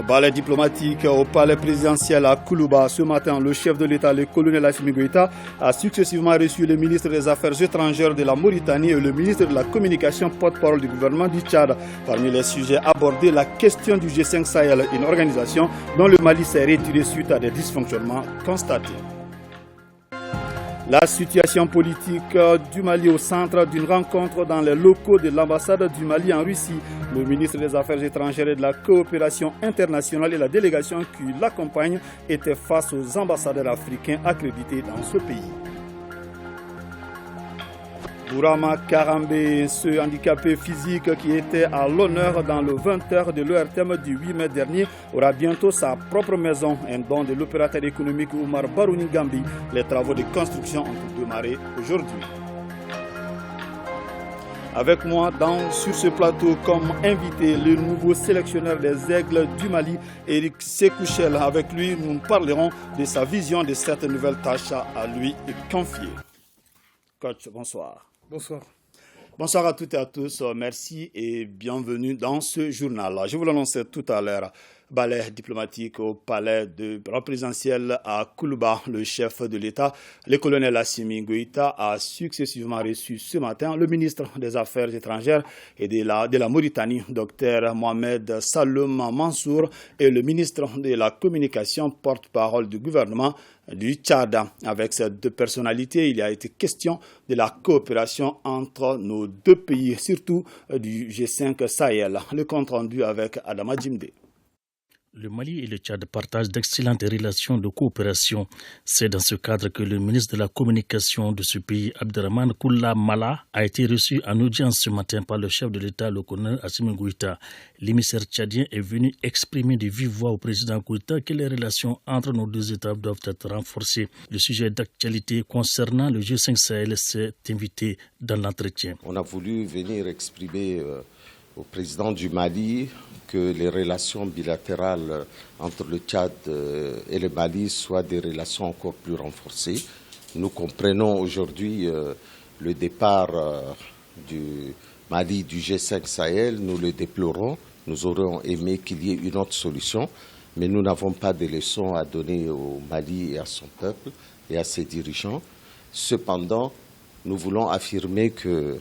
Balai diplomatique au palais présidentiel à Koulouba. Ce matin, le chef de l'État, le colonel Assimi Goïta, a successivement reçu le ministre des Affaires étrangères de la Mauritanie et le ministre de la Communication, porte-parole du gouvernement du Tchad. Parmi les sujets abordés, la question du G5 Sahel, une organisation dont le Mali s'est retiré suite à des dysfonctionnements constatés. La situation politique du Mali au centre d'une rencontre dans les locaux de l'ambassade du Mali en Russie. Le ministre des Affaires étrangères et de la coopération internationale et la délégation qui l'accompagne étaient face aux ambassadeurs africains accrédités dans ce pays. Bourama Karambe, ce handicapé physique qui était à l'honneur dans le 20h de l'ORTM du 8 mai dernier, aura bientôt sa propre maison, un don de l'opérateur économique Oumar Barouni Gambi. Les travaux de construction ont démarré aujourd'hui. Avec moi sur ce plateau comme invité, le nouveau sélectionneur des Aigles du Mali, Eric Sekouchel. Avec lui, nous parlerons de sa vision de cette nouvelle tâche à lui confiée. Coach, bonsoir. Bonsoir. Bonsoir à toutes et à tous. Merci et bienvenue dans ce journal. Je vous l'annonçais tout à l'heure. Balai diplomatique au palais présidentiel à Koulouba. Le chef de l'État, le colonel Assimi Goïta, a successivement reçu ce matin le ministre des Affaires étrangères et de la Mauritanie, Dr Mohamed Saloum Mansour, et le ministre de la Communication, porte-parole du gouvernement du Tchad. Avec ces deux personnalités, il a été question de la coopération entre nos deux pays, surtout du G5 Sahel. Le compte rendu avec Adama Djimde. Le Mali et le Tchad partagent d'excellentes relations de coopération. C'est dans ce cadre que le ministre de la Communication de ce pays, Abderrahmane Koula Mala, a été reçu en audience ce matin par le chef de l'État, le colonel Assimi Goïta. L'émissaire tchadien est venu exprimer de vive voix au président Goïta que les relations entre nos deux États doivent être renforcées. Le sujet d'actualité concernant le G5 Sahel s'est invité dans l'entretien. On a voulu venir exprimer au président du Mali que les relations bilatérales entre le Tchad et le Mali soient des relations encore plus renforcées. Nous comprenons aujourd'hui le départ du Mali du G5 Sahel, nous le déplorons. Nous aurions aimé qu'il y ait une autre solution, mais nous n'avons pas de leçons à donner au Mali et à son peuple et à ses dirigeants. Cependant, nous voulons affirmer que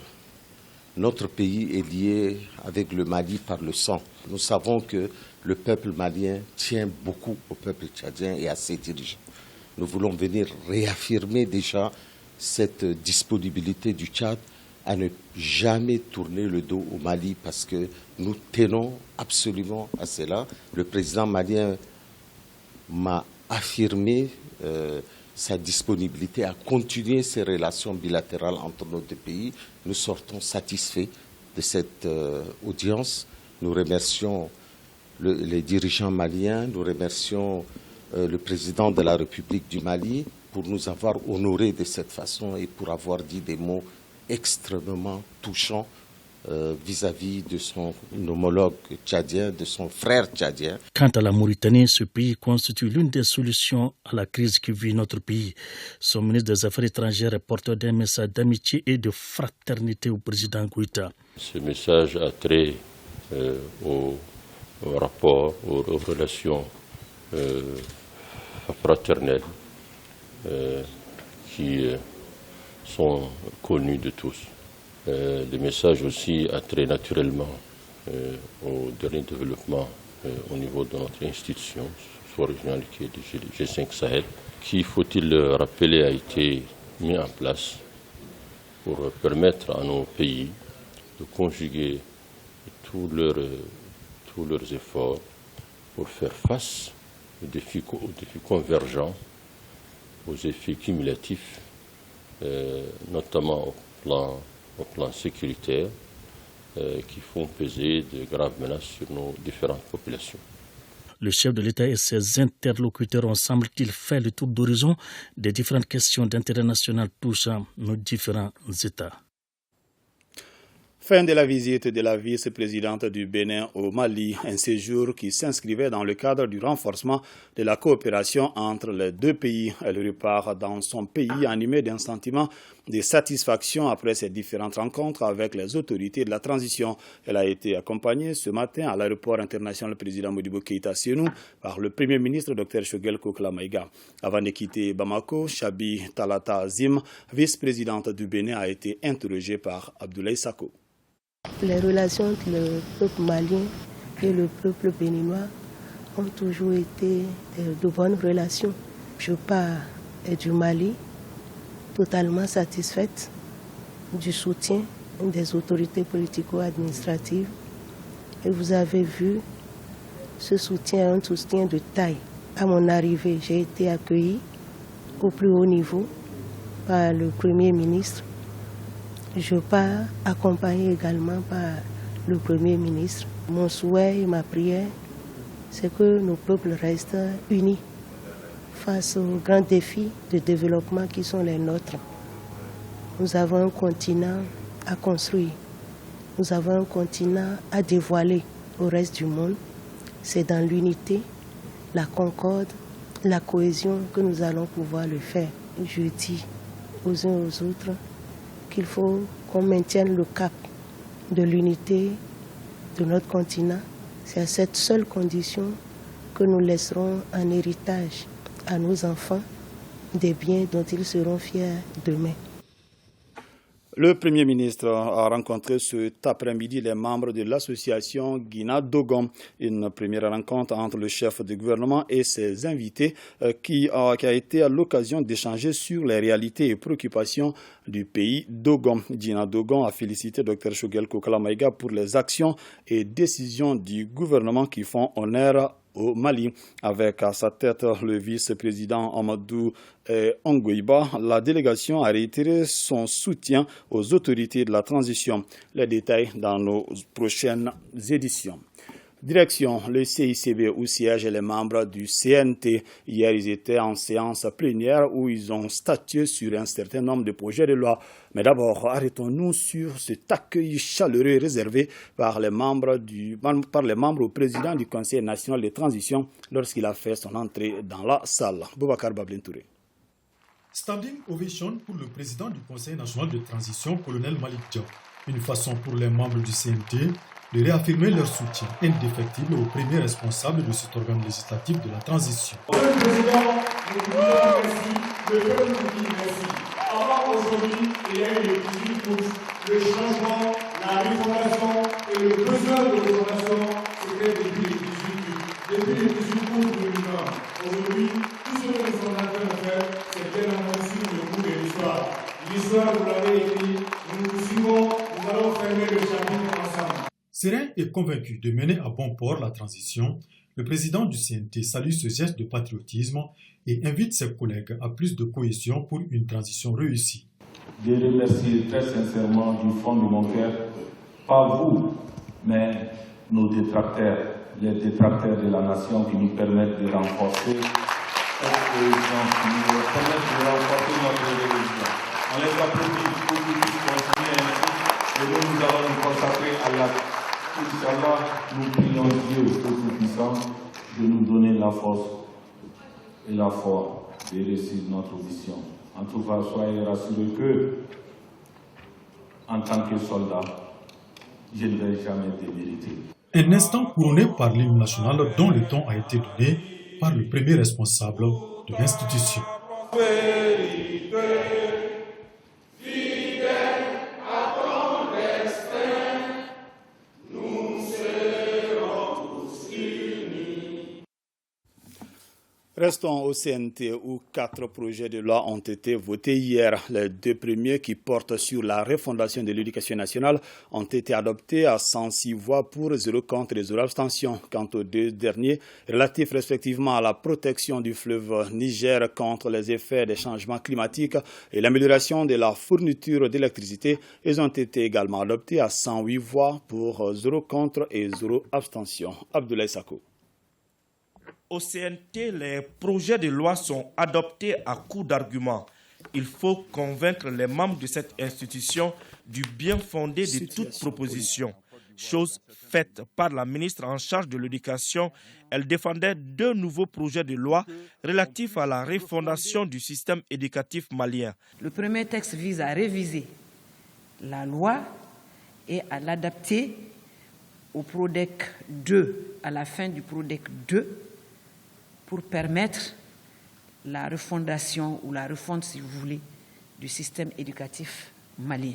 notre pays est lié avec le Mali par le sang. Nous savons que le peuple malien tient beaucoup au peuple tchadien et à ses dirigeants. Nous voulons venir réaffirmer déjà cette disponibilité du Tchad à ne jamais tourner le dos au Mali parce que nous tenons absolument à cela. Le président malien m'a affirmé sa disponibilité à continuer ces relations bilatérales entre nos deux pays. Nous sortons satisfaits de cette audience. Nous remercions les dirigeants maliens, nous remercions le président de la République du Mali pour nous avoir honorés de cette façon et pour avoir dit des mots extrêmement touchants vis-à-vis de son homologue tchadien, de son frère tchadien. Quant à la Mauritanie, ce pays constitue l'une des solutions à la crise que vit notre pays. Son ministre des Affaires étrangères est porteur d'un message d'amitié et de fraternité au président Goïta. Ce message a trait au rapport, aux relations fraternelles qui sont connues de tous. Le message aussi a trait naturellement au dernier développement au niveau de notre institution sous-régionale qui est le G5 Sahel, qui, faut-il le rappeler, a été mis en place pour permettre à nos pays de conjuguer tous leurs efforts pour faire face aux défis convergents, aux effets cumulatifs, notamment au plan sécuritaire, qui font peser de graves menaces sur nos différentes populations. Le chef de l'État et ses interlocuteurs ont, semble-t-il, fait le tour d'horizon des différentes questions d'intérêt national touchant nos différents États. Fin de la visite de la vice-présidente du Bénin au Mali, un séjour qui s'inscrivait dans le cadre du renforcement de la coopération entre les deux pays. Elle repart dans son pays animée d'un sentiment de satisfaction après ces différentes rencontres avec les autorités de la transition. Elle a été accompagnée ce matin à l'aéroport international président Modibo Keïta Sénou par le Premier ministre Dr Choguel Kokla Maïga. Avant de quitter Bamako, Chabi Talata Azim, vice-présidente du Bénin, a été interrogée par Abdoulaye Sako. Les relations entre le peuple malien et le peuple béninois ont toujours été de bonnes relations. Je pars du Mali totalement satisfaite du soutien des autorités politico-administratives. Et vous avez vu, ce soutien est un soutien de taille. À mon arrivée, j'ai été accueillie au plus haut niveau par le Premier ministre. Je pars accompagnée également par le Premier ministre. Mon souhait et ma prière, c'est que nos peuples restent unis face aux grands défis de développement qui sont les nôtres. Nous avons un continent à construire. Nous avons un continent à dévoiler au reste du monde. C'est dans l'unité, la concorde, la cohésion que nous allons pouvoir le faire. Je dis aux uns aux autres qu'il faut qu'on maintienne le cap de l'unité de notre continent. C'est à cette seule condition que nous laisserons un héritage à nos enfants des biens dont ils seront fiers demain. Le Premier ministre a rencontré cet après-midi les membres de l'association Guina-Dogon, une première rencontre entre le chef du gouvernement et ses invités qui a été à l'occasion d'échanger sur les réalités et préoccupations du pays Dogon. Guina-Dogon a félicité Dr Choguel Kokla Maïga pour les actions et décisions du gouvernement qui font honneur au Mali. Avec à sa tête le vice-président Amadou Ongoiba, la délégation a réitéré son soutien aux autorités de la transition. Les détails dans nos prochaines éditions. Direction le CICB où siègent les membres du CNT. Hier, ils étaient en séance plénière où ils ont statué sur un certain nombre de projets de loi. Mais d'abord, arrêtons-nous sur cet accueil chaleureux réservé par les membres au président du Conseil national de transition lorsqu'il a fait son entrée dans la salle. Boubacar Bablentouré. Standing ovation pour le président du Conseil national de transition, colonel Malik Diop. Une façon pour les membres du CNT de réaffirmer leur soutien indéfectible au premier responsable de cet organe législatif de la transition. Monsieur le Président, nous vous disons merci, le peuple nous dit merci. Avant aujourd'hui, il y a eu les 18 pouces, le changement, la réformation et le besoin de réformation, c'était depuis les 18 pouces. Depuis les 18 pouces de l'Union. Aujourd'hui, tout ce que nous sommes en train de faire, c'est bien entendu le cours de l'histoire. L'histoire, vous l'avez écrit, nous nous suivons, nous allons fermer le chapitre ensemble. Serein et convaincu de mener à bon port la transition, le président du CNT salue ce geste de patriotisme et invite ses collègues à plus de cohésion pour une transition réussie. Je remercie très sincèrement du fond de mon cœur, pas vous, mais nos détracteurs, les détracteurs de la nation qui nous permettent de renforcer cette cohésion, qui nous permettent de renforcer notre religion. On les applaudit pour qu'ils puissent continuer ainsi et nous allons nous consacrer à la Inch'Allah, nous prions Dieu Tout-Puissant de nous donner la force et la foi de réussir notre mission. En tout cas, soyez rassurés que, en tant que soldat, je ne vais jamais démériter. Un instant couronné par l'hymne national dont le ton a été donné par le premier responsable de l'institution. Restons au CNT où 4 projets de loi ont été votés hier. Les 2 premiers qui portent sur la refondation de l'éducation nationale ont été adoptés à 106 voix pour, 0 contre et 0 abstention. Quant aux 2 derniers, relatifs respectivement à la protection du fleuve Niger contre les effets des changements climatiques et l'amélioration de la fourniture d'électricité, ils ont été également adoptés à 108 voix pour, 0 contre et 0 abstention. Abdoulaye Sako. Au CNT, les projets de loi sont adoptés à coup d'arguments. Il faut convaincre les membres de cette institution du bien fondé de toute proposition. chose faite par la ministre en charge de l'éducation, elle défendait 2 nouveaux projets de loi relatifs à la refondation du système éducatif malien. Le premier texte vise à réviser la loi et à l'adapter au PRODEC 2, à la fin du PRODEC 2, pour permettre la refondation ou la refonte, si vous voulez, du système éducatif malien.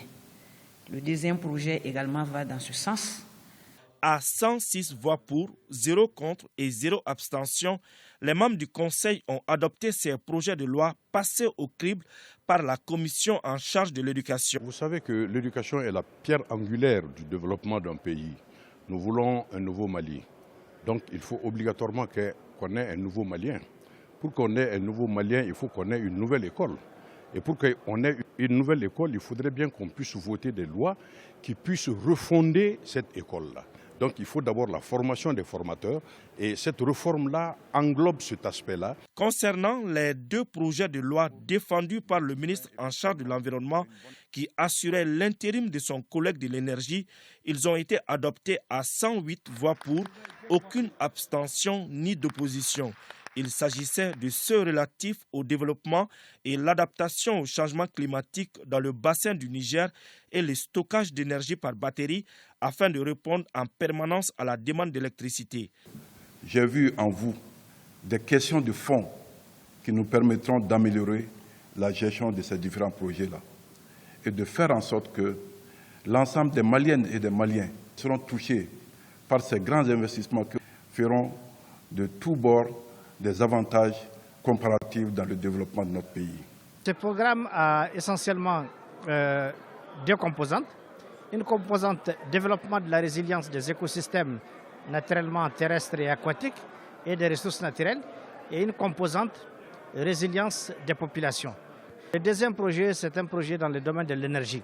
Le deuxième projet également va dans ce sens. À 106 voix pour, 0 contre et 0 abstention, les membres du Conseil ont adopté ces projets de loi passés au crible par la commission en charge de l'éducation. Vous savez que l'éducation est la pierre angulaire du développement d'un pays. Nous voulons un nouveau Mali. Donc il faut obligatoirement qu'on ait un nouveau Malien. Pour qu'on ait un nouveau Malien, il faut qu'on ait une nouvelle école. Et pour qu'on ait une nouvelle école, il faudrait bien qu'on puisse voter des lois qui puissent refonder cette école-là. Donc il faut d'abord la formation des formateurs et cette réforme-là englobe cet aspect-là. Concernant les 2 projets de loi défendus par le ministre en charge de l'Environnement qui assurait l'intérim de son collègue de l'énergie, ils ont été adoptés à 108 voix pour, aucune abstention ni d'opposition. Il s'agissait de ceux relatifs au développement et l'adaptation au changement climatique dans le bassin du Niger et le stockage d'énergie par batterie afin de répondre en permanence à la demande d'électricité. J'ai vu en vous des questions de fond qui nous permettront d'améliorer la gestion de ces différents projets-là et de faire en sorte que l'ensemble des Maliennes et des Maliens seront touchés par ces grands investissements qui feront de tous bords des avantages comparatifs dans le développement de notre pays. Ce programme a essentiellement 2 composantes. Une composante développement de la résilience des écosystèmes naturellement terrestres et aquatiques et des ressources naturelles et une composante résilience des populations. Le deuxième projet, c'est un projet dans le domaine de l'énergie.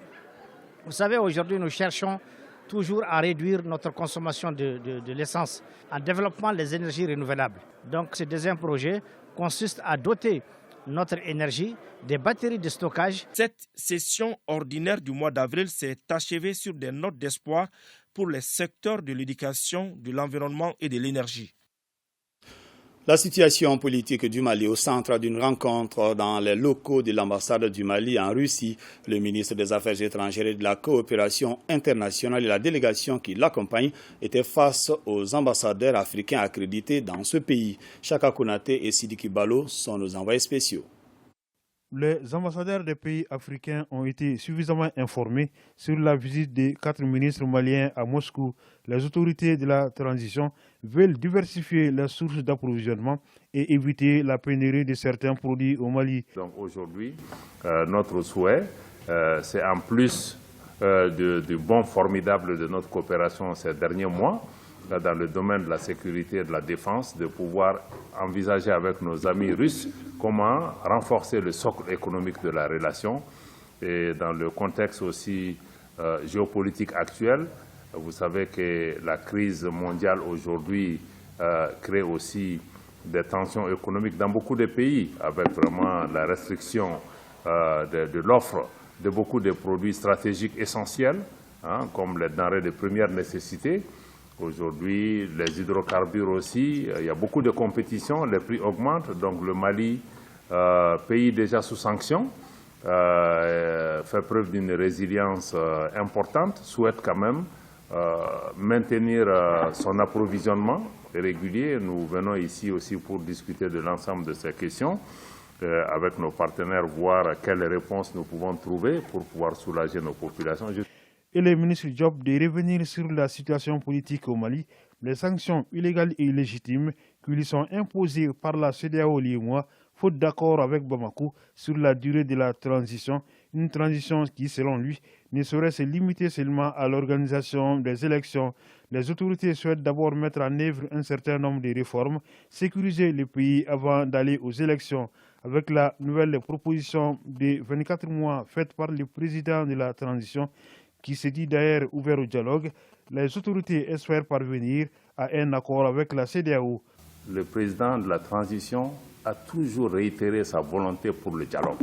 Vous savez, aujourd'hui, nous cherchons toujours à réduire notre consommation de l'essence en développant les énergies renouvelables. Donc ce deuxième projet consiste à doter notre énergie des batteries de stockage. Cette session ordinaire du mois d'avril s'est achevée sur des notes d'espoir pour les secteurs de l'éducation, de l'environnement et de l'énergie. La situation politique du Mali au centre d'une rencontre dans les locaux de l'ambassade du Mali en Russie. Le ministre des Affaires étrangères et de la coopération internationale et la délégation qui l'accompagne étaient face aux ambassadeurs africains accrédités dans ce pays. Chaka Konaté et Sidiki Balo sont nos envoyés spéciaux. Les ambassadeurs des pays africains ont été suffisamment informés sur la visite des 4 ministres maliens à Moscou. Les autorités de la transition veulent diversifier les sources d'approvisionnement et éviter la pénurie de certains produits au Mali. Donc aujourd'hui, notre souhait, c'est en plus du bond formidable de notre coopération ces derniers mois, dans le domaine de la sécurité et de la défense, de pouvoir envisager avec nos amis russes comment renforcer le socle économique de la relation. Et dans le contexte aussi géopolitique actuel, vous savez que la crise mondiale aujourd'hui crée aussi des tensions économiques dans beaucoup de pays, avec vraiment la restriction de l'offre de beaucoup de produits stratégiques essentiels, comme les denrées de première nécessité. Aujourd'hui, les hydrocarbures aussi, il y a beaucoup de compétition, les prix augmentent. Donc le Mali, pays déjà sous sanctions, fait preuve d'une résilience importante, souhaite quand même maintenir son approvisionnement régulier. Nous venons ici aussi pour discuter de l'ensemble de ces questions, avec nos partenaires, voir quelles réponses nous pouvons trouver pour pouvoir soulager nos populations. Et le ministre Diop de revenir sur la situation politique au Mali, les sanctions illégales et illégitimes qui lui sont imposées par la CEDEAO l'IEMOA, faute d'accord avec Bamako sur la durée de la transition, une transition qui, selon lui, ne saurait se limiter seulement à l'organisation des élections. Les autorités souhaitent d'abord mettre en œuvre un certain nombre de réformes, sécuriser le pays avant d'aller aux élections. Avec la nouvelle proposition de 24 mois faite par le président de la transition, qui se dit d'ailleurs ouvert au dialogue, les autorités espèrent parvenir à un accord avec la CEDEAO. Le président de la transition a toujours réitéré sa volonté pour le dialogue.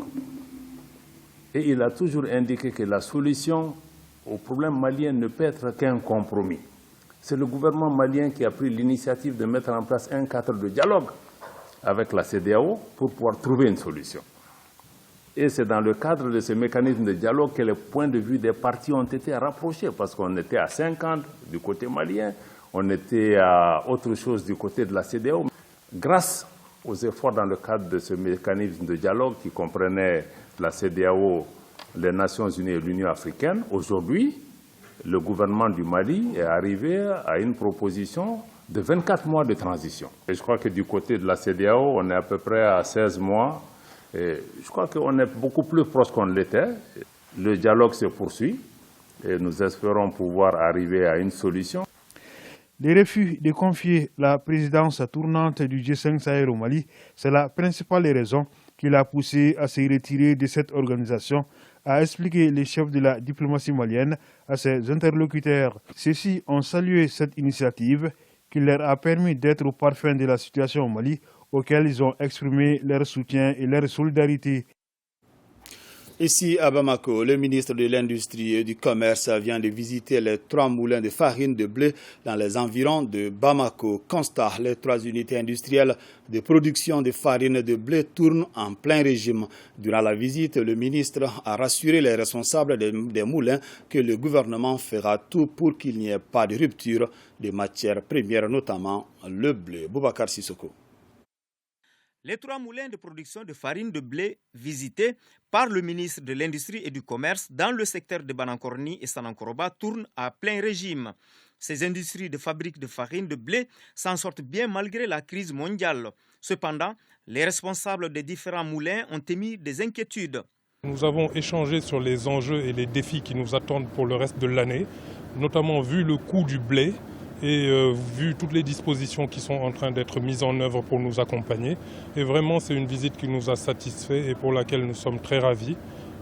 Et il a toujours indiqué que la solution au problème malien ne peut être qu'un compromis. C'est le gouvernement malien qui a pris l'initiative de mettre en place un cadre de dialogue avec la CEDEAO pour pouvoir trouver une solution. Et c'est dans le cadre de ce mécanisme de dialogue que les points de vue des parties ont été rapprochés, parce qu'on était à 50 du côté malien, on était à autre chose du côté de la CEDEAO. Grâce aux efforts dans le cadre de ce mécanisme de dialogue qui comprenait la CEDEAO, les Nations Unies et l'Union africaine, aujourd'hui, le gouvernement du Mali est arrivé à une proposition de 24 mois de transition. Et je crois que du côté de la CEDEAO, on est à peu près à 16 mois. Et je crois qu'on est beaucoup plus proche qu'on l'était. Le dialogue se poursuit et nous espérons pouvoir arriver à une solution. Les refus de confier la présidence tournante du G5 Sahel au Mali, c'est la principale raison qui l'a poussé à se retirer de cette organisation, a expliqué le chef de la diplomatie malienne à ses interlocuteurs. Ceux-ci ont salué cette initiative qui leur a permis d'être au parfum de la situation au Mali, auquel ils ont exprimé leur soutien et leur solidarité. Ici à Bamako, le ministre de l'Industrie et du Commerce vient de visiter les 3 moulins de farine de blé dans les environs de Bamako. Constat, les 3 unités industrielles de production de farine de blé tournent en plein régime. Durant la visite, le ministre a rassuré les responsables des moulins que le gouvernement fera tout pour qu'il n'y ait pas de rupture de matières premières, notamment le blé. Boubacar Sissoko. Les 3 moulins de production de farine de blé visités par le ministre de l'Industrie et du Commerce dans le secteur de Banankorni et Sanankoroba tournent à plein régime. Ces industries de fabrique de farine de blé s'en sortent bien malgré la crise mondiale. Cependant, les responsables des différents moulins ont émis des inquiétudes. Nous avons échangé sur les enjeux et les défis qui nous attendent pour le reste de l'année, notamment vu le coût du blé et vu toutes les dispositions qui sont en train d'être mises en œuvre pour nous accompagner. Et vraiment, c'est une visite qui nous a satisfaits et pour laquelle nous sommes très ravis.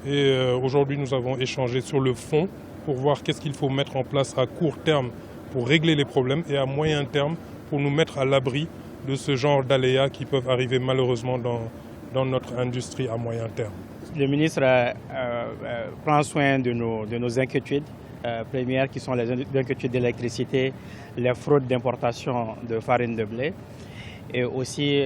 Et aujourd'hui, nous avons échangé sur le fond pour voir qu'est-ce qu'il faut mettre en place à court terme pour régler les problèmes et à moyen terme pour nous mettre à l'abri de ce genre d'aléas qui peuvent arriver malheureusement dans notre industrie à moyen terme. Le ministre prend soin de nos inquiétudes. Premières qui sont les inquiétudes d'électricité, les fraudes d'importation de farine de blé et aussi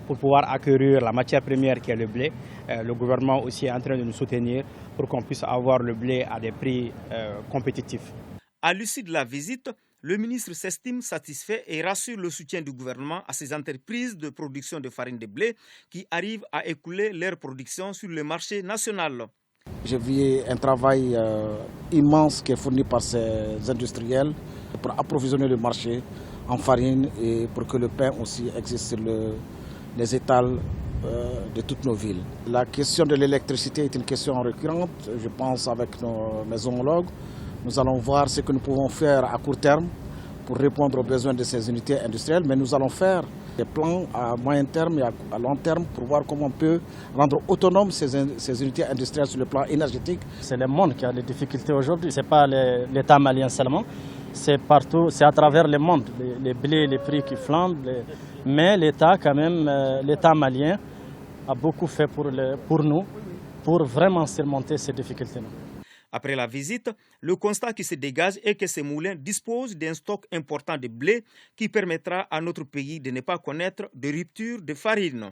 pour pouvoir acquérir la matière première qui est le blé, le gouvernement aussi est en train de nous soutenir pour qu'on puisse avoir le blé à des prix compétitifs. À l'issue de la visite, le ministre s'estime satisfait et rassure le soutien du gouvernement à ces entreprises de production de farine de blé qui arrivent à écouler leur production sur le marché national. J'ai vu un travail immense qui est fourni par ces industriels pour approvisionner le marché en farine et pour que le pain aussi existe sur les étals de toutes nos villes. La question de l'électricité est une question récurrente. Je pense avec mes homologues, nous allons voir ce que nous pouvons faire à court terme pour répondre aux besoins de ces unités industrielles, mais nous allons faire des plans à moyen terme et à long terme pour voir comment on peut rendre autonomes ces unités industrielles sur le plan énergétique. C'est le monde qui a les difficultés aujourd'hui, ce n'est pas l'État malien seulement, c'est partout, c'est à travers le monde, les blés, les prix qui flambent, mais l'État quand même, l'État malien a beaucoup fait pour nous, pour vraiment surmonter ces difficultés-là. Après la visite, le constat qui se dégage est que ces moulins disposent d'un stock important de blé qui permettra à notre pays de ne pas connaître de rupture de farine.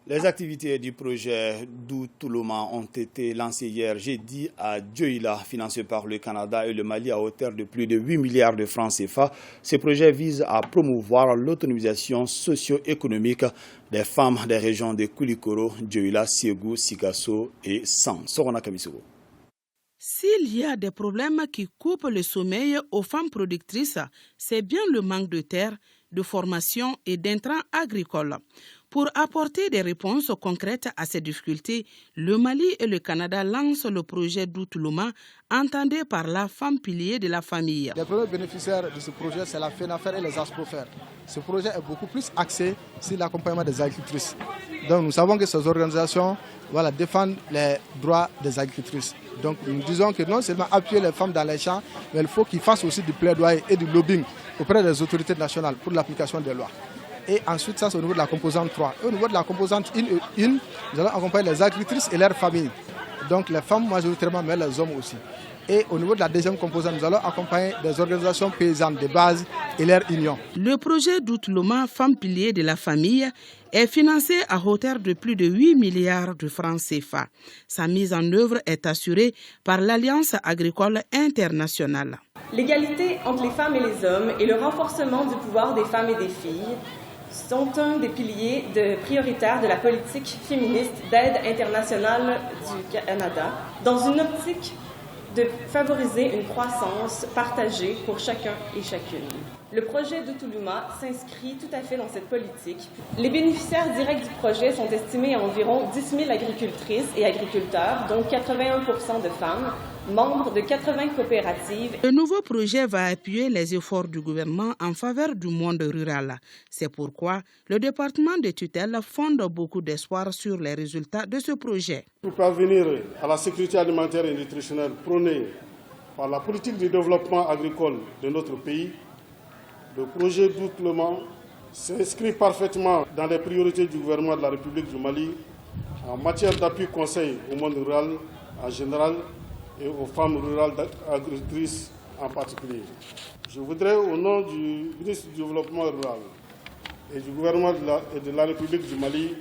Les activités du projet Doutoulouma ont été lancées hier jeudi à Dioïla, financé par le Canada et le Mali à hauteur de plus de 8 milliards de francs CFA. Ce projet vise à promouvoir l'autonomisation socio-économique des femmes des régions de Koulikoro, Dioïla, Ségou, Sikasso et San. Sorona Kamisoro. S'il y a des problèmes qui coupent le sommeil aux femmes productrices, c'est bien le manque de terre, de formation et d'intrants agricoles. Pour apporter des réponses concrètes à ces difficultés, le Mali et le Canada lancent le projet Doutoulouma, entendé par la femme pilier de la famille. Les premiers bénéficiaires de ce projet, c'est la FENAFER et les ASPROFER. Ce projet est beaucoup plus axé sur l'accompagnement des agricultrices. Donc nous savons que ces organisations défendent les droits des agricultrices. Donc nous disons que non seulement appuyer les femmes dans les champs, mais il faut qu'ils fassent aussi du plaidoyer et du lobbying auprès des autorités nationales pour l'application des lois. Et ensuite, ça c'est au niveau de la composante 3. Et au niveau de la composante 1, nous allons accompagner les agricultrices et leurs familles. donc les femmes majoritairement, mais les hommes aussi. Et au niveau de la deuxième composante, nous allons accompagner des organisations paysannes de base et leurs unions. Le projet d'Outloma, Femmes piliers de la famille, est financé à hauteur de plus de 8 milliards de francs CFA. Sa mise en œuvre est assurée par l'Alliance agricole internationale. L'égalité entre les femmes et les hommes et le renforcement du pouvoir des femmes et des filles sont un des piliers prioritaires de la politique féministe d'aide internationale du Canada, dans une optique de favoriser une croissance partagée pour chacun et chacune. Le projet d'Outloma s'inscrit tout à fait dans cette politique. Les bénéficiaires directs du projet sont estimés à environ 10 000 agricultrices et agriculteurs, dont 81% de femmes, membres de 80 coopératives. Le nouveau projet va appuyer les efforts du gouvernement en faveur du monde rural. C'est pourquoi le département de tutelle fonde beaucoup d'espoir sur les résultats de ce projet. Pour parvenir à la sécurité alimentaire et nutritionnelle prônée par la politique de développement agricole de notre pays, le projet d'Outloma s'inscrit parfaitement dans les priorités du gouvernement de la République du Mali en matière d'appui conseil au monde rural en général et aux femmes rurales agricultrices en particulier. Je voudrais, au nom du ministre du Développement rural et du gouvernement de la République du Mali,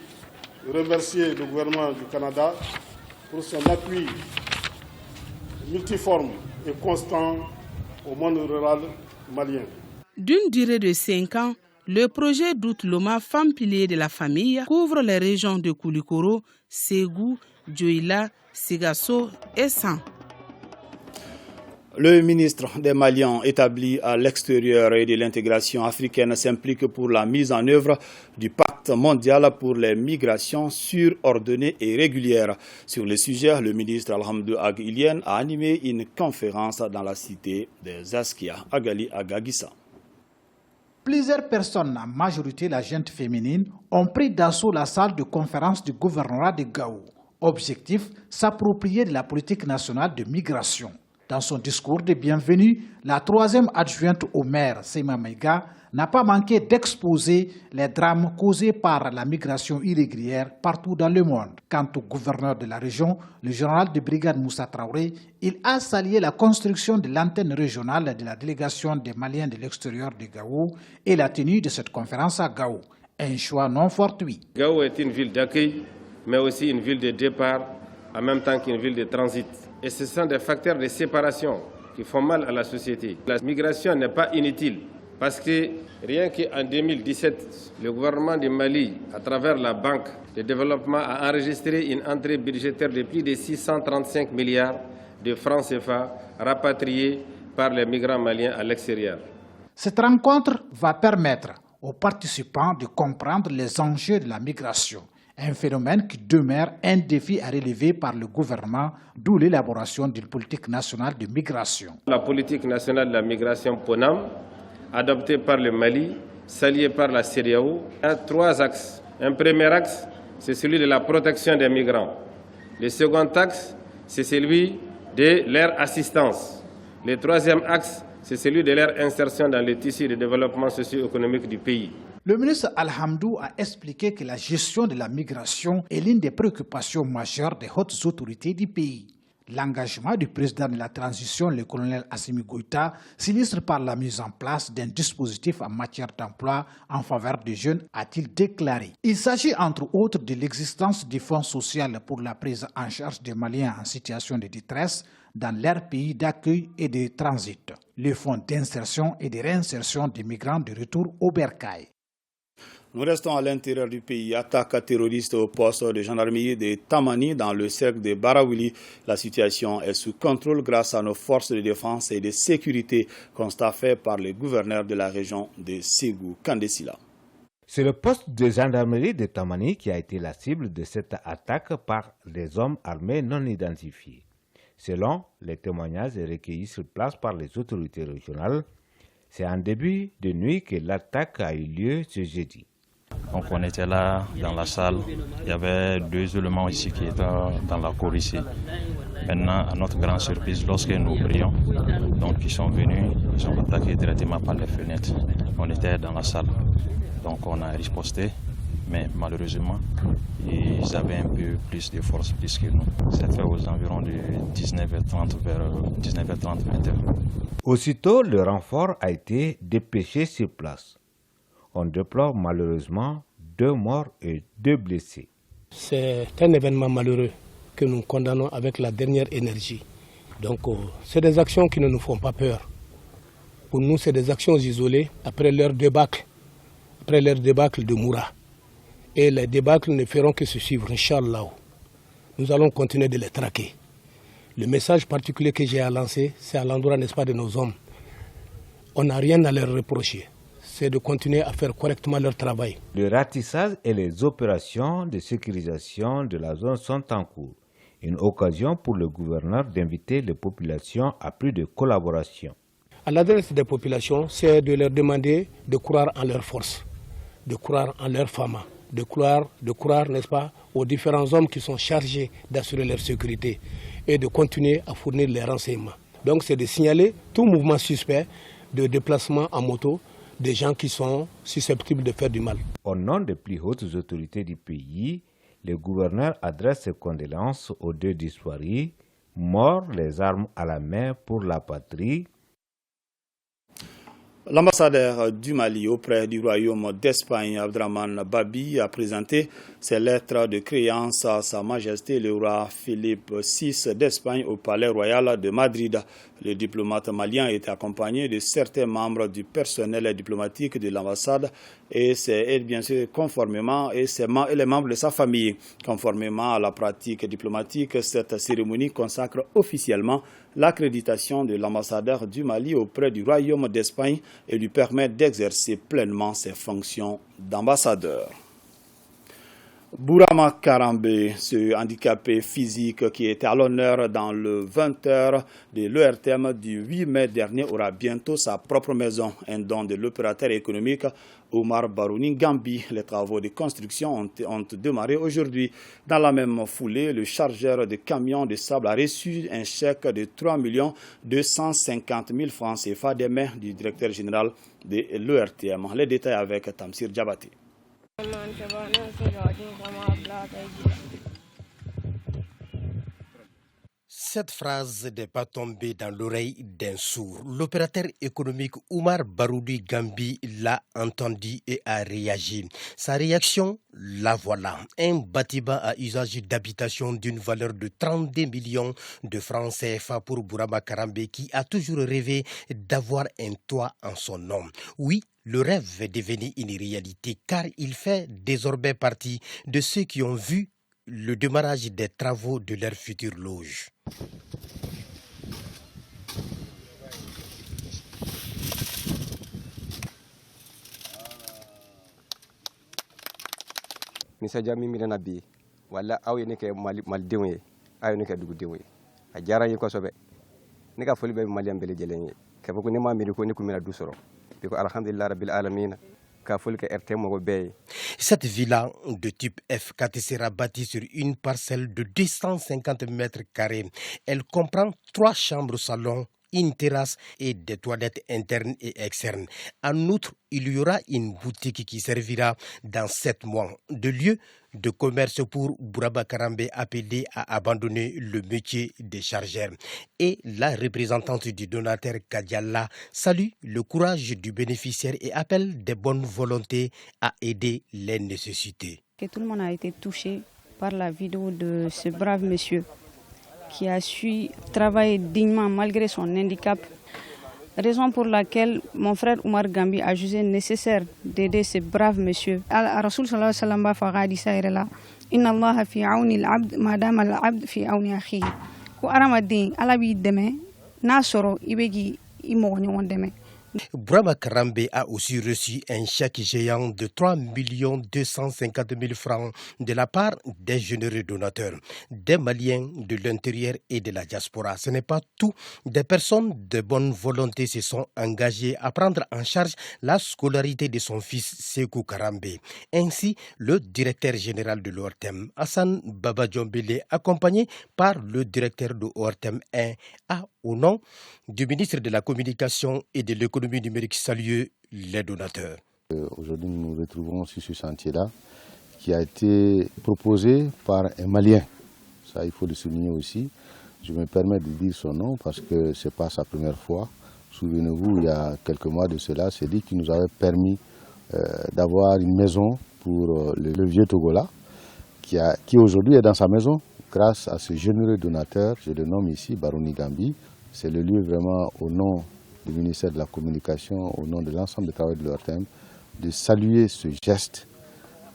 remercier le gouvernement du Canada pour son appui multiforme et constant au monde rural malien. D'une durée de 5 ans, le projet d'Outloma, Femmes piliers de la famille, couvre les régions de Koulikoro, Ségou, Dioïla, Sigasso et San. Le ministre des Maliens établi à l'extérieur et de l'intégration africaine s'implique pour la mise en œuvre du pacte mondial pour les migrations sûres, ordonnées et régulières. Sur le sujet, le ministre Alhamdou Ag Ilien a animé une conférence dans la cité des Askia, Agali Agagissa. Plusieurs personnes, en majorité la gente féminine, ont pris d'assaut la salle de conférence du gouvernorat de Gao. Objectif, s'approprier de la politique nationale de migration. Dans son discours de bienvenue, la troisième adjointe au maire, Seima Meiga, n'a pas manqué d'exposer les drames causés par la migration irrégulière partout dans le monde. Quant au gouverneur de la région, le général de brigade Moussa Traoré, il a salué la construction de l'antenne régionale de la délégation des Maliens de l'extérieur de Gao et la tenue de cette conférence à Gao. Un choix non fortuit. Gao est une ville d'accueil, mais aussi une ville de départ, en même temps qu'une ville de transit. Et ce sont des facteurs de séparation qui font mal à la société. La migration n'est pas inutile. Parce que rien qu'en 2017, le gouvernement du Mali, à travers la Banque de développement, a enregistré une entrée budgétaire de plus de 635 milliards de francs CFA rapatriés par les migrants maliens à l'extérieur. Cette rencontre va permettre aux participants de comprendre les enjeux de la migration, un phénomène qui demeure un défi à relever par le gouvernement, d'où l'élaboration d'une politique nationale de migration. La politique nationale de la migration PONAM, adopté par le Mali, salué par la CEDEAO, a 3 axes. Un premier axe, c'est celui de la protection des migrants. Le second axe, c'est celui de leur assistance. Le troisième axe, c'est celui de leur insertion dans le tissu de développement socio-économique du pays. Le ministre Alhamdou a expliqué que la gestion de la migration est l'une des préoccupations majeures des hautes autorités du pays. L'engagement du président de la transition, le colonel Assimi Goïta, s'illustre par la mise en place d'un dispositif en matière d'emploi en faveur des jeunes, a-t-il déclaré. Il s'agit entre autres de l'existence du Fonds social pour la prise en charge des Maliens en situation de détresse dans leur pays d'accueil et de transit, le Fonds d'insertion et de réinsertion des migrants de retour au Bercail. Nous restons à l'intérieur du pays. Attaque terroriste au poste de gendarmerie de Tamani dans le cercle de Barawili. La situation est sous contrôle grâce à nos forces de défense et de sécurité, constat fait par le gouverneur de la région de Ségou, Kandesila. C'est le poste de gendarmerie de Tamani qui a été la cible de cette attaque par des hommes armés non identifiés. Selon les témoignages recueillis sur place par les autorités régionales, c'est en début de nuit que l'attaque a eu lieu ce jeudi. Donc on était là dans la salle, il y avait 2 éléments ici qui étaient dans la cour ici. Maintenant, à notre grande surprise, lorsque nous ouvrions, donc ils sont venus, ils ont attaqué directement par les fenêtres. On était dans la salle, donc on a riposté Mais malheureusement, ils avaient un peu plus de force plus que nous. C'est fait aux environs de 19h30 vers 19h30, 20h. Aussitôt, le renfort a été dépêché sur place. On déplore malheureusement 2 morts et 2 blessés. C'est un événement malheureux que nous condamnons avec la dernière énergie. Donc, c'est des actions qui ne nous font pas peur. Pour nous, c'est des actions isolées après leur débâcle de Moura. Et les débâcles ne feront que se suivre, Inch'Allah. Nous allons continuer de les traquer. Le message particulier que j'ai à lancer, c'est à l'endroit, n'est-ce pas, de nos hommes. On n'a rien à leur reprocher. C'est de continuer à faire correctement leur travail. Le ratissage et les opérations de sécurisation de la zone sont en cours. Une occasion pour le gouverneur d'inviter les populations à plus de collaboration. À l'adresse des populations, c'est de leur demander de croire en leur force, de croire en leur femme, de croire, n'est-ce pas, aux différents hommes qui sont chargés d'assurer leur sécurité et de continuer à fournir les renseignements. Donc c'est de signaler tout mouvement suspect de déplacement en moto des gens qui sont susceptibles de faire du mal. Au nom des plus hautes autorités du pays, le gouverneur adresse ses condoléances aux 2 disparus, morts les armes à la main pour la patrie. L'ambassadeur du Mali auprès du Royaume d'Espagne, Abdraman Babi, a présenté ses lettres de créance à Sa Majesté le roi Philippe VI d'Espagne au Palais Royal de Madrid. Le diplomate malien était accompagné de certains membres du personnel diplomatique de l'ambassade et bien sûr conformément et les membres de sa famille. Conformément à la pratique diplomatique, cette cérémonie consacre officiellement l'accréditation de l'ambassadeur du Mali auprès du Royaume d'Espagne et lui permet d'exercer pleinement ses fonctions d'ambassadeur. Bourama Karambe, ce handicapé physique qui était à l'honneur dans le 20h de l'ERTM du 8 mai dernier, aura bientôt sa propre maison, un don de l'opérateur économique Omar Barouni Gambi. Les travaux de construction ont démarré aujourd'hui. Dans la même foulée, le chargeur de camions de sable a reçu un chèque de 3 250 000 francs CFA des mains du directeur général de l'ERTM. Les détails avec Tamsir Djabate. Cette phrase n'est pas tombée dans l'oreille d'un sourd. L'opérateur économique Omar Baroudi Gambi l'a entendu et a réagi. Sa réaction, la voilà. Un bâtiment à usage d'habitation d'une valeur de 32 millions de francs CFA pour Bourama Karambe qui a toujours rêvé d'avoir un toit en son nom. Oui, le rêve est devenu une réalité car il fait désormais partie de ceux qui ont vu le démarrage des travaux de leur future loge. Misa Jami Milana bi wala aw ne ke maldenw ye aw ne ke dugudenw ye a diyara ye kosɛbɛ ne ka foli bɛ maliyɛn bɛɛ lajɛlen ye k'a fɔ ko ne m'a miiri ko ne kun bɛna du sɔrɔ bi ko alhamdulilahi rabbil alamin. Cette villa de type F4 sera bâtie sur une parcelle de 250 mètres carrés. Elle comprend 3 chambres salon, une terrasse et des toilettes internes et externes. En outre, il y aura une boutique qui servira dans 7 mois de lieu de commerce pour Bourama Karambe appelé à abandonner le métier des chargeurs. Et la représentante du donateur Kadialla salue le courage du bénéficiaire et appelle des bonnes volontés à aider les nécessités. Que tout le monde a été touché par la vidéo de ce brave monsieur qui a su travailler dignement malgré son handicap. Raison pour laquelle mon frère Omar Gambi a jugé nécessaire d'aider ce brave monsieur. Rasoul sallallahu alayhi wa sallam ba faga hadisa yɛrɛ la inna allaha fi auni al-abd ma dama al-abd fi auni akhihi ko adamaden ala b'i dɛmɛ n'a sɔrɔ i bɛ k'i mɔgɔ ɲɔgɔn dɛmɛ. Bourama Karambe a aussi reçu un chèque géant de 3 250 000 francs de la part des généreux donateurs, des Maliens de l'intérieur et de la diaspora. Ce n'est pas tout. Des personnes de bonne volonté se sont engagées à prendre en charge la scolarité de son fils Sekou Karambe. Ainsi, le directeur général de l'ORTM, Hassan Baba Djombele, accompagné par le directeur de l'ORTM 1, a, au nom du ministre de la Communication et de l'Économie numérique, salué les donateurs. Aujourd'hui, nous nous retrouvons sur ce chantier-là qui a été proposé par un Malien. Ça, il faut le souligner aussi. Je me permets de dire son nom parce que ce n'est pas sa première fois. Souvenez-vous, il y a quelques mois de cela, c'est lui qui nous avait permis d'avoir une maison pour le vieux Togola, qui aujourd'hui est dans sa maison grâce à ce généreux donateur, je le nomme ici Baroni Gambi. C'est le lieu vraiment au nom du ministère de la Communication, au nom de l'ensemble des travailleurs de l'ORTM, de saluer ce geste,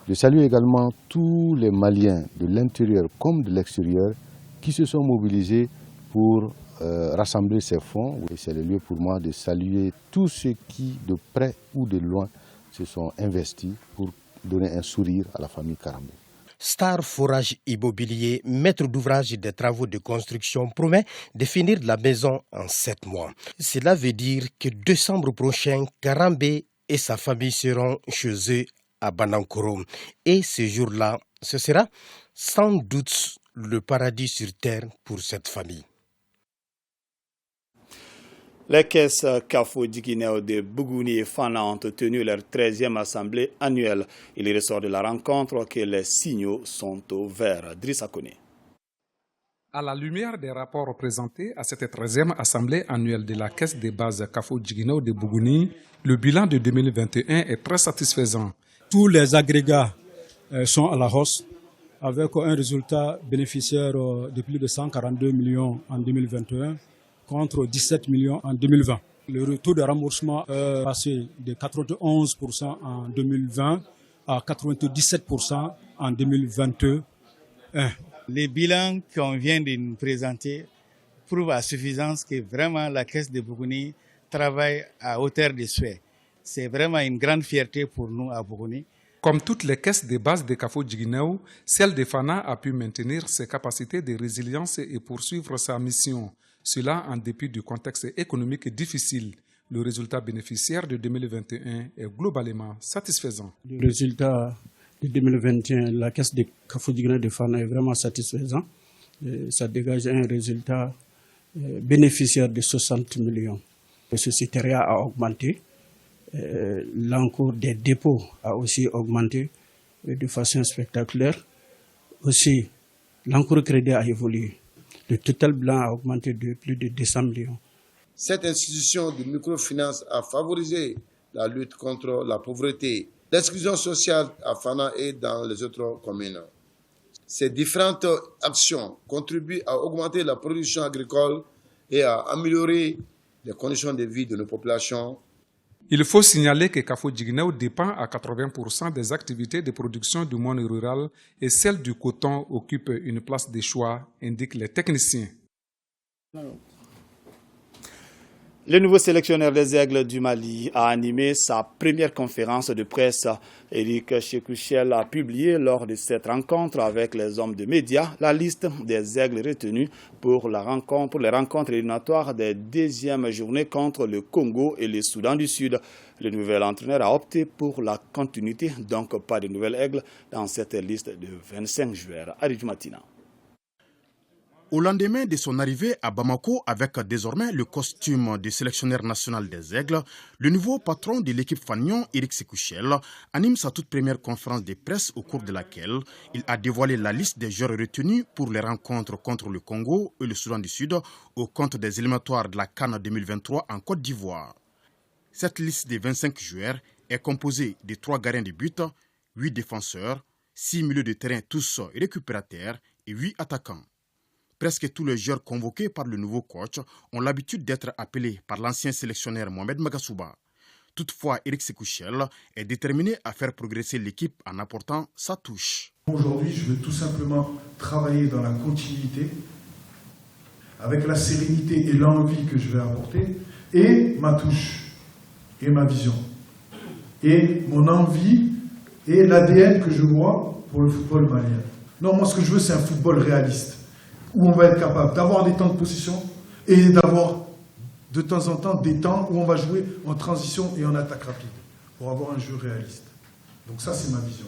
de saluer également tous les Maliens de l'intérieur comme de l'extérieur qui se sont mobilisés pour rassembler ces fonds. Et c'est le lieu pour moi de saluer tous ceux qui, de près ou de loin, se sont investis pour donner un sourire à la famille Karambé. Star Forage Immobilier, maître d'ouvrage des travaux de construction, promet de finir la maison en 7 mois. Cela veut dire que décembre prochain, Karambé et sa famille seront chez eux à Banankoro. Et ce jour-là, ce sera sans doute le paradis sur terre pour cette famille. Les caisses Kafo-Djiguinéo de Bougouni et Fana ont tenu leur 13e assemblée annuelle. Il ressort de la rencontre que les signaux sont au vert. Drissa Kone. À la lumière des rapports présentés à cette 13e assemblée annuelle de la caisse de base Kafo-Djiguinéo de Bougouni, le bilan de 2021 est très satisfaisant. Tous les agrégats sont à la hausse, avec un résultat bénéficiaire de plus de 142 millions en 2021 contre 17 millions en 2020. Le taux de remboursement est passé de 91% en 2020 à 97% en 2021. Les bilans qu'on vient de nous présenter prouvent à suffisance que vraiment la Caisse de Bougouni travaille à hauteur des souhaits. C'est vraiment une grande fierté pour nous à Bougouni. Comme toutes les caisses de base de Kafo-Djiguinéo, celle de Fana a pu maintenir ses capacités de résilience et poursuivre sa mission. Cela en dépit du contexte économique difficile. Le résultat bénéficiaire de 2021 est globalement satisfaisant. Le résultat de 2021, la caisse de Kafo-Djiguinéo de Fana est vraiment satisfaisant. Ça dégage un résultat bénéficiaire de 60 millions. Le sociétariat a augmenté. L'encours des dépôts a aussi augmenté de façon spectaculaire. Aussi, l'encours crédit a évolué. Le total blanc a augmenté de plus de 200 millions. Cette institution de microfinance a favorisé la lutte contre la pauvreté, l'exclusion sociale à Fana et dans les autres communes. Ces différentes actions contribuent à augmenter la production agricole et à améliorer les conditions de vie de nos populations. Il faut signaler que Kafo-Djiguinéo dépend à 80% des activités de production du monde rural et celle du coton occupe une place de choix, indiquent les techniciens. Le nouveau sélectionneur des Aigles du Mali a animé sa première conférence de presse. Éric Chekouchel a publié lors de cette rencontre avec les hommes de médias la liste des Aigles retenus pour les rencontres éliminatoires des 2e journées contre le Congo et le Soudan du Sud. Le nouvel entraîneur a opté pour la continuité, donc pas de nouvelles Aigles dans cette liste de 25 joueurs. Aridj Matina. Au lendemain de son arrivée à Bamako avec désormais le costume du sélectionneur national des Aigles, le nouveau patron de l'équipe Fanion, Éric Chekouchel, anime sa toute première conférence de presse au cours de laquelle il a dévoilé la liste des joueurs retenus pour les rencontres contre le Congo et le Soudan du Sud au compte des éliminatoires de la CAN 2023 en Côte d'Ivoire. Cette liste de 25 joueurs est composée de 3 gardiens de but, 8 défenseurs, 6 milieux de terrain tous récupérateurs et 8 attaquants. Presque tous les joueurs convoqués par le nouveau coach ont l'habitude d'être appelés par l'ancien sélectionneur Mohamed Magasuba. Toutefois, Éric Chekouchel est déterminé à faire progresser l'équipe en apportant sa touche. Aujourd'hui, je veux tout simplement travailler dans la continuité, avec la sérénité et l'envie que je vais apporter, et ma touche, et ma vision, et mon envie, et l'ADN que je vois pour le football malien. Non, moi ce que je veux, c'est un football réaliste, où on va être capable d'avoir des temps de possession et d'avoir de temps en temps des temps où on va jouer en transition et en attaque rapide pour avoir un jeu réaliste. Donc ça, c'est ma vision.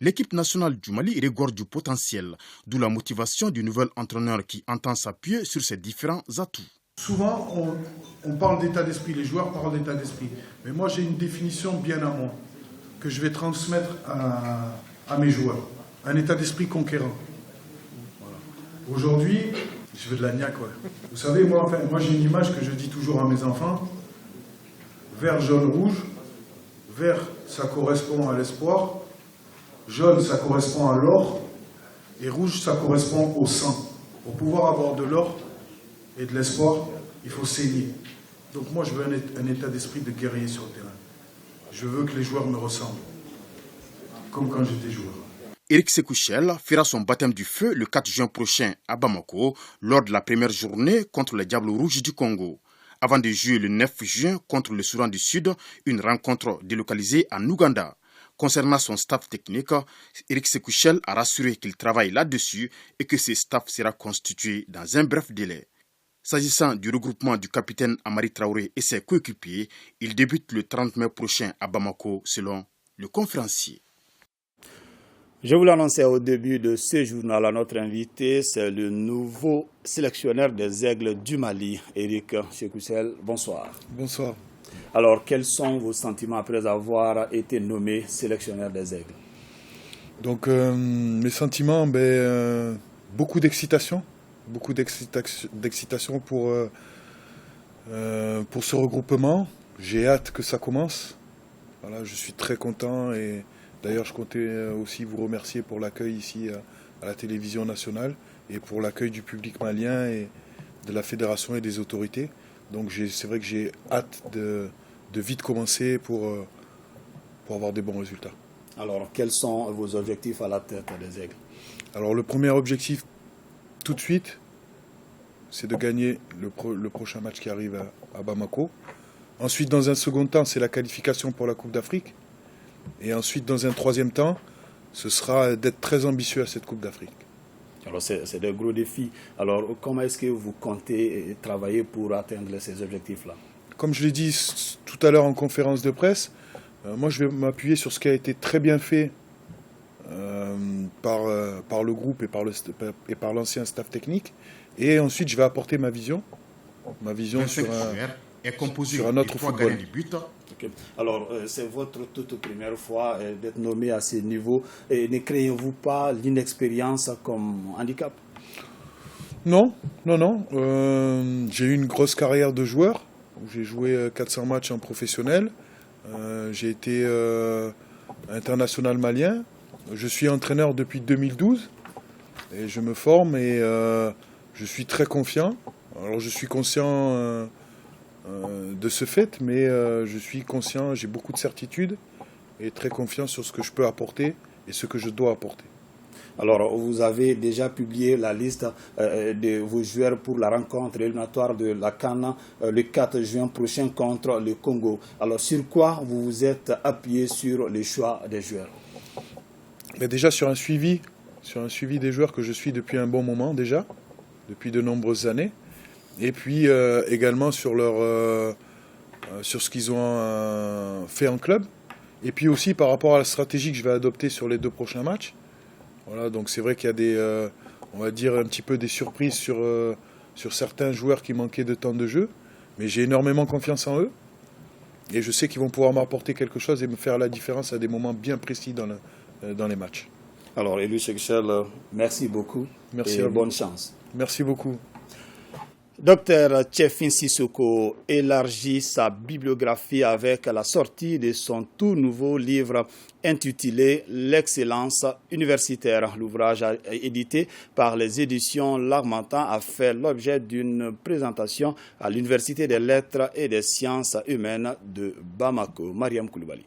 L'équipe nationale du Mali regorge du potentiel, d'où la motivation du nouvel entraîneur qui entend s'appuyer sur ses différents atouts. Souvent, on parle d'état d'esprit, les joueurs parlent d'état d'esprit. Mais moi, j'ai une définition bien à moi, que je vais transmettre à à mes joueurs, un état d'esprit conquérant. Voilà. Aujourd'hui, je veux de la niaque, ouais. Vous savez, moi j'ai une image que je dis toujours à mes enfants, vert, jaune, rouge. Vert, ça correspond à l'espoir, jaune, ça correspond à l'or, et rouge, ça correspond au sang. Pour pouvoir avoir de l'or et de l'espoir, il faut saigner. Donc moi, je veux un état d'esprit de guerrier sur le terrain. Je veux que les joueurs me ressemblent, comme quand j'étais joueur. Éric Sékou-Chel fera son baptême du feu le 4 juin prochain à Bamako, lors de la première journée contre les Diables Rouges du Congo. Avant de jouer le 9 juin contre le Soudan du Sud, une rencontre délocalisée en Ouganda. Concernant son staff technique, Éric Sékou-Chel a rassuré qu'il travaille là-dessus et que ce staff sera constitué dans un bref délai. S'agissant du regroupement du capitaine Amari Traoré et ses coéquipiers, il débute le 30 mai prochain à Bamako, selon le conférencier. Je vous l'annonçais au début de ce journal, à notre invité, c'est le nouveau sélectionneur des Aigles du Mali, Éric Sékou-Chel. Bonsoir. Bonsoir. Alors, quels sont vos sentiments après avoir été nommé sélectionneur des Aigles? Donc, mes sentiments, beaucoup d'excitation. Beaucoup d'excitation pour ce regroupement. J'ai hâte que ça commence. Voilà, je suis très content et d'ailleurs je comptais aussi vous remercier pour l'accueil ici à la télévision nationale et pour l'accueil du public malien et de la fédération et des autorités. Donc c'est vrai que j'ai hâte de vite commencer pour avoir des bons résultats. Alors quels sont vos objectifs à la tête des Aigles? Alors le premier objectif tout de suite, c'est de gagner le prochain match qui arrive à Bamako. Ensuite, dans un second temps, c'est la qualification pour la Coupe d'Afrique. Et ensuite, dans un troisième temps, ce sera d'être très ambitieux à cette Coupe d'Afrique. Alors, c'est des gros défis. Alors, comment est-ce que vous comptez travailler pour atteindre ces objectifs-là? Comme je l'ai dit tout à l'heure en conférence de presse, moi, je vais m'appuyer sur ce qui a été très bien fait par le groupe et par l'ancien staff technique. Et ensuite, je vais apporter ma vision sur un autre football. Okay. Alors, c'est votre toute première fois d'être nommé à ce niveau. Et ne craignez-vous pas l'inexpérience comme handicap? Non. J'ai eu une grosse carrière de joueur. J'ai joué 400 matchs en professionnel. J'ai été international malien. Je suis entraîneur depuis 2012. Et je me forme et je suis très confiant. Alors, je suis conscient de ce fait, mais je suis conscient, j'ai beaucoup de certitude et très confiant sur ce que je peux apporter et ce que je dois apporter. Alors, vous avez déjà publié la liste de vos joueurs pour la rencontre éliminatoire de la CAN le 4 juin prochain contre le Congo. Alors, sur quoi vous vous êtes appuyé sur le choix des joueurs? Mais déjà sur un suivi des joueurs que je suis depuis un bon moment déjà, depuis de nombreuses années. Et puis également sur ce qu'ils ont fait en club. Et puis aussi par rapport à la stratégie que je vais adopter sur les 2 prochains matchs. Voilà, donc c'est vrai qu'il y a des, on va dire un petit peu des surprises sur certains joueurs qui manquaient de temps de jeu. Mais j'ai énormément confiance en eux. Et je sais qu'ils vont pouvoir m'apporter quelque chose et me faire la différence à des moments bien précis dans les matchs. Alors, Éric Sékou-Chel, merci beaucoup. Merci et bonne chance. Merci beaucoup. Dr Tchefin Sissoko élargit sa bibliographie avec la sortie de son tout nouveau livre intitulé L'excellence universitaire. L'ouvrage édité par les éditions L'Harmattan a fait l'objet d'une présentation à l'Université des Lettres et des Sciences humaines de Bamako. Mariam Koulibaly.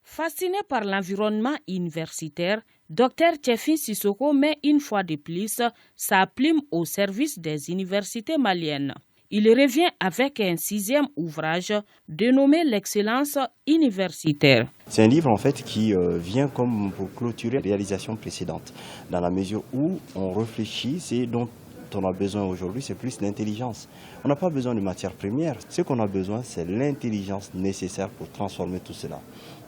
Fasciné par l'environnement universitaire, Dr Tchefin Sissoko met une fois de plus sa plume au service des universités maliennes. Il revient avec un 6e ouvrage dénommé L'excellence universitaire. C'est un livre en fait qui vient comme pour clôturer les réalisations précédentes, dans la mesure où on réfléchit, c'est dont on a besoin aujourd'hui, c'est plus l'intelligence. On n'a pas besoin de matières premières, ce qu'on a besoin c'est l'intelligence nécessaire pour transformer tout cela.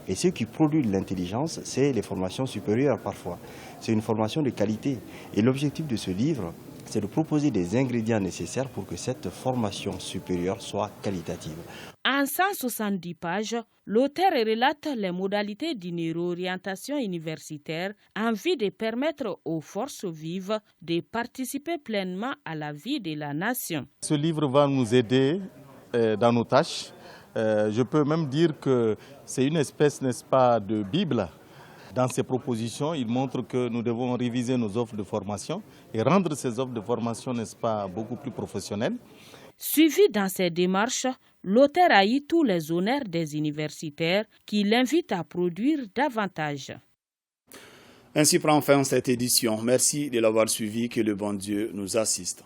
Et ce qui produit de l'intelligence, c'est les formations supérieures parfois. C'est une formation de qualité. Et l'objectif de ce livre, c'est de proposer des ingrédients nécessaires pour que cette formation supérieure soit qualitative. En 170 pages, l'auteur relate les modalités d'une réorientation universitaire en vue de permettre aux forces vives de participer pleinement à la vie de la nation. Ce livre va nous aider dans nos tâches. Je peux même dire que c'est une espèce, n'est-ce pas, de Bible. Dans ses propositions, il montre que nous devons réviser nos offres de formation et rendre ces offres de formation, n'est-ce pas, beaucoup plus professionnelles. Suivi dans ses démarches, l'auteur a eu tous les honneurs des universitaires qui l'invitent à produire davantage. Ainsi prend fin cette édition. Merci de l'avoir suivi. Que le bon Dieu nous assiste.